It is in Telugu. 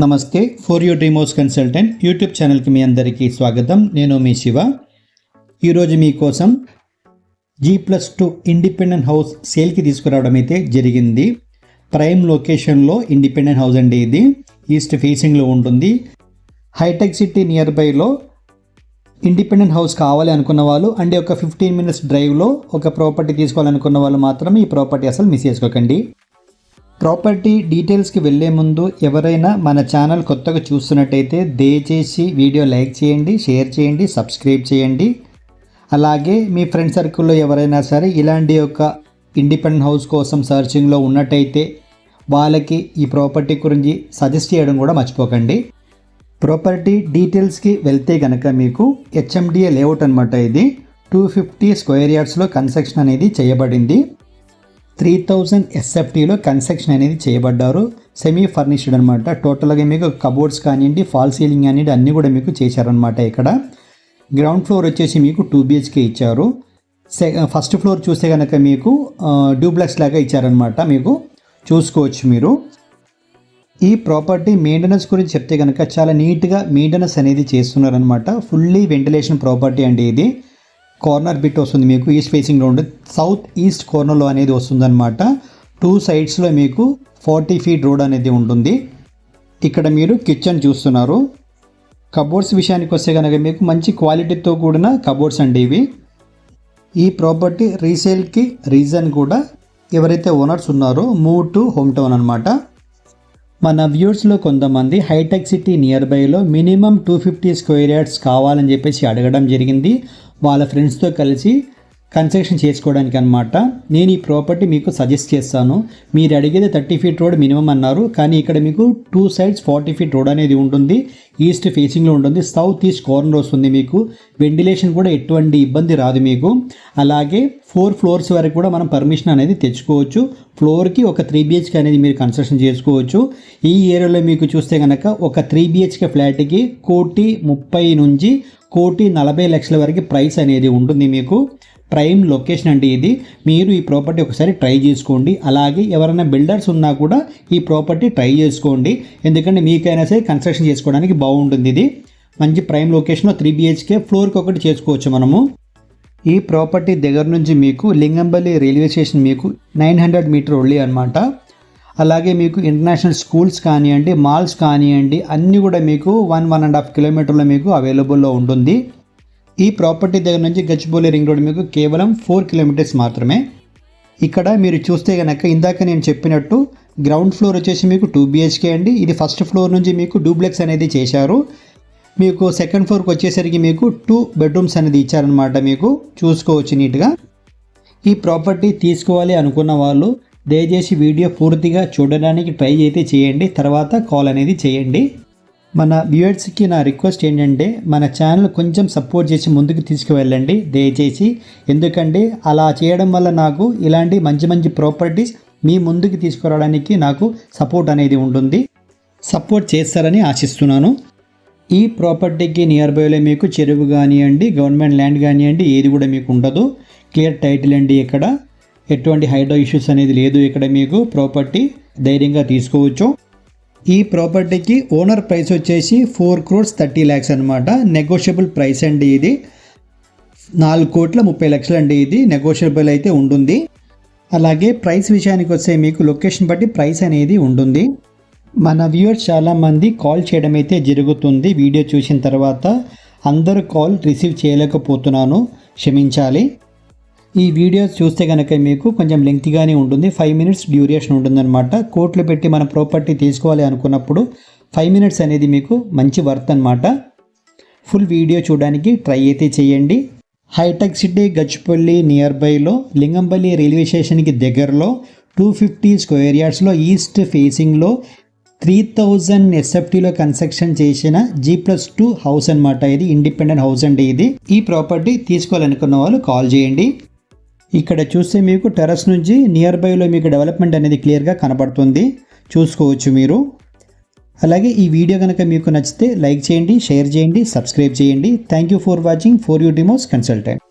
నమస్తే for you dream house consultant YouTube ఛానల్కి మీ అందరికీ స్వాగతం. నేను మీ శివ. ఈరోజు మీకోసం G+2 ఇండిపెండెంట్ హౌస్ సేల్కి తీసుకురావడం అయితే జరిగింది. ప్రైమ్ లొకేషన్లో ఇండిపెండెంట్ హౌస్ అండి. ఇది ఈస్ట్ ఫేసింగ్లో ఉంటుంది. హైటెక్ సిటీ నియర్ బైలో ఇండిపెండెంట్ హౌస్ కావాలి అనుకున్న వాళ్ళు అండ్ ఒక 15 minutes డ్రైవ్లో ఒక ప్రాపర్టీ తీసుకోవాలనుకున్న వాళ్ళు మాత్రం ఈ ప్రాపర్టీ అసలు మిస్ చేసుకోకండి. ప్రాపర్టీ డీటెయిల్స్కి వెళ్ళే ముందు ఎవరైనా మన ఛానల్ కొత్తగా చూస్తున్నట్టయితే దయచేసి వీడియో లైక్ చేయండి, షేర్ చేయండి, సబ్స్క్రైబ్ చేయండి. అలాగే మీ ఫ్రెండ్ సర్కిల్లో ఎవరైనా సరే ఇలాంటి ఒక ఇండిపెండెంట్ హౌస్ కోసం సర్చింగ్లో ఉన్నట్టయితే వాళ్ళకి ఈ ప్రాపర్టీ గురించి సజెస్ట్ చేయడం కూడా మర్చిపోకండి. ప్రాపర్టీ డీటెయిల్స్కి వెళ్తే కనుక మీకు HMDA లేఅవుట్ అనమాట. ఇది 250 square yardsలో కన్స్ట్రక్షన్ అనేది చేయబడింది. 3000 SFTలో కన్స్ట్రక్షన్ అనేది చేయబడ్డారు. సెమీ ఫర్నిష్డ్ అనమాట. టోటల్గా మీకు కబోర్డ్స్ కానివ్వండి, ఫాల్ సీలింగ్ కానివ్వండి అన్నీ కూడా మీకు చేశారనమాట. ఇక్కడ గ్రౌండ్ ఫ్లోర్ వచ్చేసి మీకు 2 BHK ఇచ్చారు. ఫస్ట్ ఫ్లోర్ చూస్తే కనుక మీకు డూప్లెక్స్ లాగా ఇచ్చారనమాట. మీకు చూసుకోవచ్చు మీరు. ఈ ప్రాపర్టీ మెయింటెనెన్స్ గురించి చెప్తే కనుక చాలా నీట్గా మెయింటెనెన్స్ అనేది చేస్తున్నారనమాట. ఫుల్లీ వెంటిలేషన్ ప్రాపర్టీ అండి. ఇది కార్నర్ బిట్ వస్తుంది మీకు, ఈస్ట్ ఫేసింగ్లో ఉంటుంది. సౌత్ ఈస్ట్ కార్నర్లో అనేది వస్తుందన్నమాట. 2 sides మీకు 40 feet రోడ్ అనేది ఉంటుంది. ఇక్కడ మీరు కిచెన్ చూస్తున్నారు. కబోర్డ్స్ విషయానికి వస్తే కనుక మీకు మంచి క్వాలిటీతో కూడిన కబోర్డ్స్ అండి ఇవి. ఈ ప్రాపర్టీ రీసేల్కి రీజన్ కూడా ఎవరైతే ఓనర్స్ ఉన్నారో మూవ్ టు హోమ్ టౌన్ అనమాట. మన వ్యూర్స్లో కొంతమంది హైటెక్ సిటీ నియర్ బైలో మినిమం 250 square yards కావాలని చెప్పేసి అడగడం జరిగింది. వాళ్ళ ఫ్రెండ్స్తో కలిసి కన్స్ట్రక్షన్ చేసుకోవడానికి అనమాట. నేను ఈ ప్రాపర్టీ మీకు సజెస్ట్ చేస్తాను. మీరు అడిగేది 30 feet రోడ్ మినిమం అన్నారు, కానీ ఇక్కడ మీకు 2 sides 40 feet రోడ్ అనేది ఉంటుంది. ఈస్ట్ ఫేసింగ్లో ఉంటుంది. సౌత్ ఈస్ట్ కార్నర్ వస్తుంది మీకు. వెంటిలేషన్ కూడా ఎటువంటి ఇబ్బంది రాదు మీకు. అలాగే 4 floors వరకు కూడా మనం పర్మిషన్ అనేది తెచ్చుకోవచ్చు. ఫ్లోర్కి ఒక 3 BHK అనేది మీరు కన్స్ట్రక్షన్ చేసుకోవచ్చు. ఈ ఏరియాలో మీకు చూస్తే కనుక ఒక 3 BHK ఫ్లాట్కి 1,30,00,000 నుంచి 1,40,00,000 వరకు ప్రైస్ అనేది ఉంటుంది మీకు. ప్రైమ్ లొకేషన్ అండి ఇది. మీరు ఈ ప్రాపర్టీ ఒకసారి ట్రై చేసుకోండి. అలాగే ఎవరైనా బిల్డర్స్ ఉన్నా కూడా ఈ ప్రాపర్టీ ట్రై చేసుకోండి. ఎందుకంటే మీకైనా సరే కన్స్ట్రక్షన్ చేసుకోవడానికి బాగుంటుంది. ఇది మంచి ప్రైమ్ లొకేషన్లో 3 BHK ఫ్లోర్కి ఒకటి చేసుకోవచ్చు మనము. ఈ ప్రాపర్టీ దగ్గర నుంచి మీకు లింగంపల్లి రైల్వే స్టేషన్ మీకు 900 meter ఓన్లీ అనమాట. అలాగే మీకు ఇంటర్నేషనల్ స్కూల్స్ కానివ్వండి, మాల్స్ కానివ్వండి అన్నీ కూడా మీకు 1.5 kilometerలో మీకు అవైలబుల్లో ఉంటుంది. ఈ ప్రాపర్టీ దగ్గర నుంచి గచ్చిబౌలి రింగ్ రోడ్ మీకు కేవలం 4 kilometers మాత్రమే. ఇక్కడ మీరు చూస్తే కనుక ఇందాక నేను చెప్పినట్టు గ్రౌండ్ ఫ్లోర్ వచ్చేసి మీకు 2 BHK అండి. ఇది ఫస్ట్ ఫ్లోర్ నుంచి మీకు డూప్లెక్స్ అనేది చేశారు. మీకు సెకండ్ ఫ్లోర్కి వచ్చేసరికి మీకు 2 bedrooms అనేది ఇచ్చారనమాట. మీకు చూసుకోవచ్చు నీట్గా. ఈ ప్రాపర్టీ తీసుకోవాలి అనుకున్న వాళ్ళు దయచేసి వీడియో పూర్తిగా చూడడానికి ట్రై అయితే చేయండి, తర్వాత కాల్ అనేది చేయండి. మన వ్యూవర్స్కి నా రిక్వెస్ట్ ఏంటంటే మన ఛానల్ కొంచెం సపోర్ట్ చేసి ముందుకు తీసుకువెళ్ళండి దయచేసి. ఎందుకంటే అలా చేయడం వల్ల నాకు ఇలాంటి మంచి మంచి ప్రాపర్టీస్ మీ ముందుకు తీసుకురావడానికి నాకు సపోర్ట్ అనేది ఉంటుంది. సపోర్ట్ చేస్తారని ఆశిస్తున్నాను. ఈ ప్రాపర్టీకి నియర్ బైలో మీకు చెరువు కానివ్వండి, గవర్నమెంట్ ల్యాండ్ కానివ్వండి ఏది కూడా మీకు ఉండదు. క్లియర్ టైటిల్ అండి. ఇక్కడ ఎటువంటి హైడ్రో ఇష్యూస్ అనేది లేదు. ఇక్కడ మీకు ప్రాపర్టీ ధైర్యంగా తీసుకోవచ్చు. ఈ ప్రాపర్టీకి ఓనర్ ప్రైస్ వచ్చేసి 4,30,00,000 అనమాట. నెగోషియబుల్ ప్రైస్ అండి. ఇది 4,30,00,000 అండి. ఇది నెగోషియబుల్ అయితే ఉంటుంది. అలాగే ప్రైస్ విషయానికి వస్తే మీకు లొకేషన్ బట్టి ప్రైస్ అనేది ఉంటుంది. మన వ్యూవర్స్ చాలామంది కాల్ చేయడం అయితే జరుగుతుంది. వీడియో చూసిన తర్వాత అందరూ కాల్ రిసీవ్ చేయలేకపోతున్నాను, క్షమించాలి. ఈ వీడియోస్ చూస్తే కనుక మీకు కొంచెం లెంగ్తీగానే ఉంటుంది. 5 minutes డ్యూరేషన్ ఉంటుందన్నమాట. కోట్లు పెట్టి మన ప్రాపర్టీ తీసుకోవాలి అనుకున్నప్పుడు 5 minutes అనేది మీకు మంచి వర్త్ అనమాట. ఫుల్ వీడియో చూడడానికి ట్రై అయితే చేయండి. హైటెక్ సిటీ గచ్చిపల్లి నియర్ బైలో లింగంపల్లి రైల్వే స్టేషన్కి దగ్గరలో 250 square yardsలో ఈస్ట్ ఫేసింగ్లో 3000 SFTలో కన్స్ట్రక్షన్ చేసిన G+2 హౌస్ అనమాట. ఇది ఇండిపెండెంట్ హౌస్ అండి. ఇది ఈ ప్రాపర్టీ తీసుకోవాలనుకున్న వాళ్ళు కాల్ చేయండి. ఇక్కడ చూస్తే మీకు టెర్రస్ నుంచి నియర్ బైలో మీకు డెవలప్మెంట్ అనేది క్లియర్గా కనబడుతుంది, చూసుకోవచ్చు మీరు. అలాగే ఈ వీడియో కనుక మీకు నచ్చితే లైక్ చేయండి, షేర్ చేయండి, సబ్స్క్రైబ్ చేయండి. Thank you for watching for you dream house consultant.